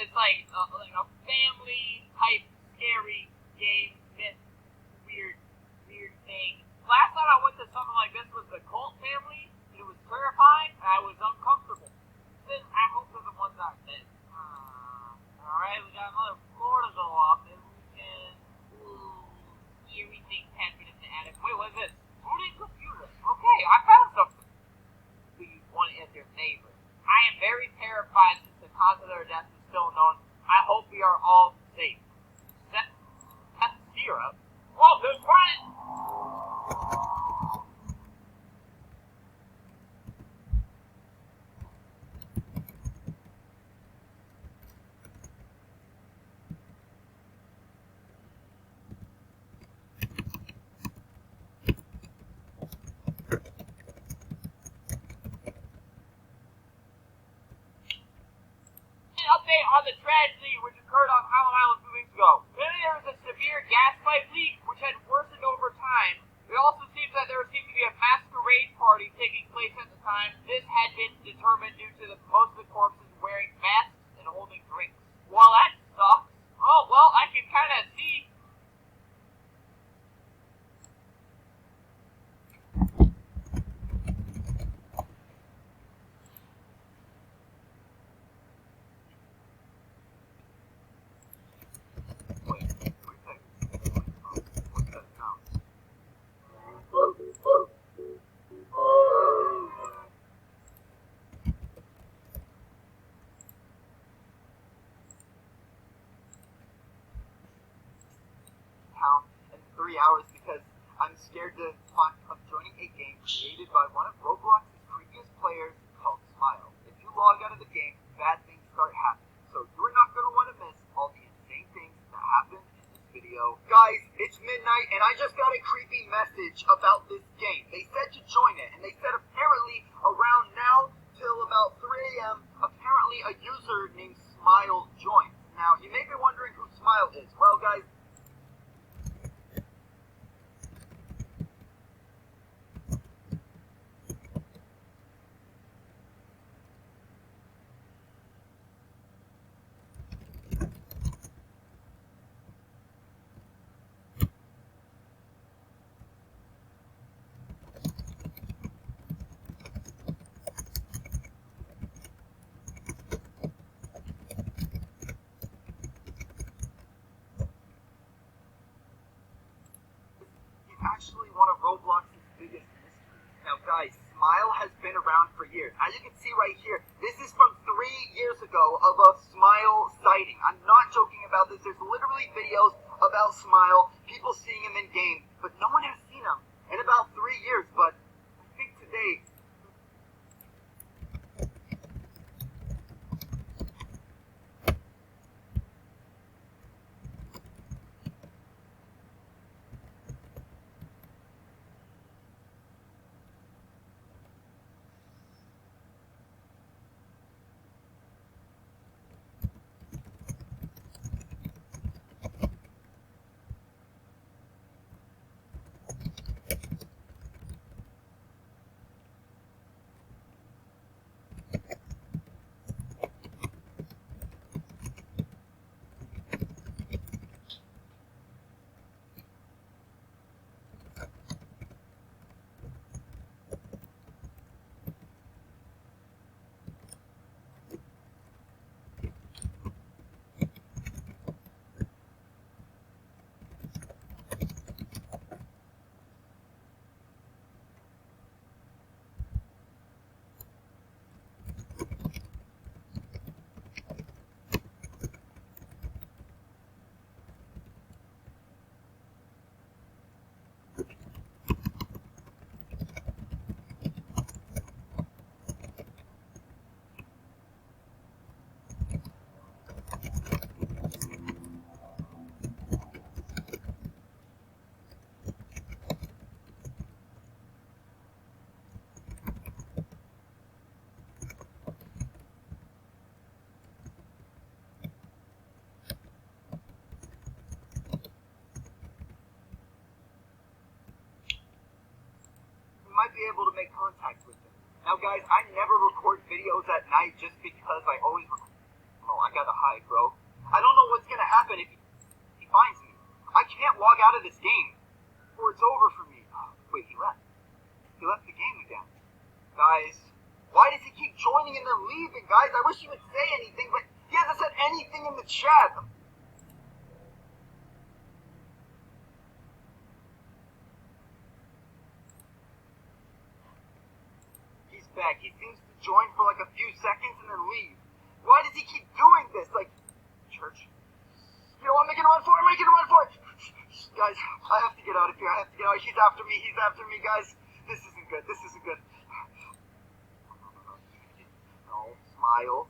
it's like a family type scary game, weird thing. Last time I went to something like this with the Cult family, it was terrifying, and I was uncomfortable. I hope they're the ones I missed. Alright, we got another floor to go up, and we can see everything happen in the attic. Wait, what is this? Booting computer. Okay, I found something. We want as your neighbor. I am very terrified since the cause of their death is still known. I hope we are all safe. That's syrup. Whoa, there's Brian! Update on the tragedy which occurred on Island Island 2 weeks ago. Clearly there was a severe gas pipe leak which had worsened over time. It also seems that there seemed to be a masquerade party taking place at the time. This had been determined due to most of the corpses wearing masks and holding drinks. Well, that sucks. Oh, well, I can kind of see. In 3 hours because I'm scared of joining a game created by one of Roblox's previous players called Smile. If you log out of the game, bad things start happening. So you're not going to want to miss all the insane things that happen in this video. Guys, it's midnight and I just got a creepy message about this game. They said to join it, and they said apparently around now till about 3 a.m. apparently a user named Smile joined. Now, you may be wondering who Smile is. Well, guys, actually one of Roblox's biggest mysteries. Now guys, Smile has been around for years. As you can see right here, this is from 3 years ago of a Smile sighting. I'm not joking about this. There's literally videos about Smile, people seeing him in game, but no one has seen him in about 3 years. But I think today, might be able to make contact with him. Now guys, I never record videos at night just because I always record Oh, I gotta hide, bro. I don't know what's gonna happen if he finds me. I can't log out of this game, or it's over for me. Wait, he left. He left the game again. Guys, why does he keep joining and then leaving, guys? I wish he would say anything, but he hasn't said anything in the chat. He's back. He seems to join for like a few seconds and then leave. Why does he keep doing this? Like, church. You know, I'm making a run for it. I'm making a run for it. Guys, I have to get out of here. I have to get out. He's after me. He's after me, guys. This isn't good. This isn't good. No, smile.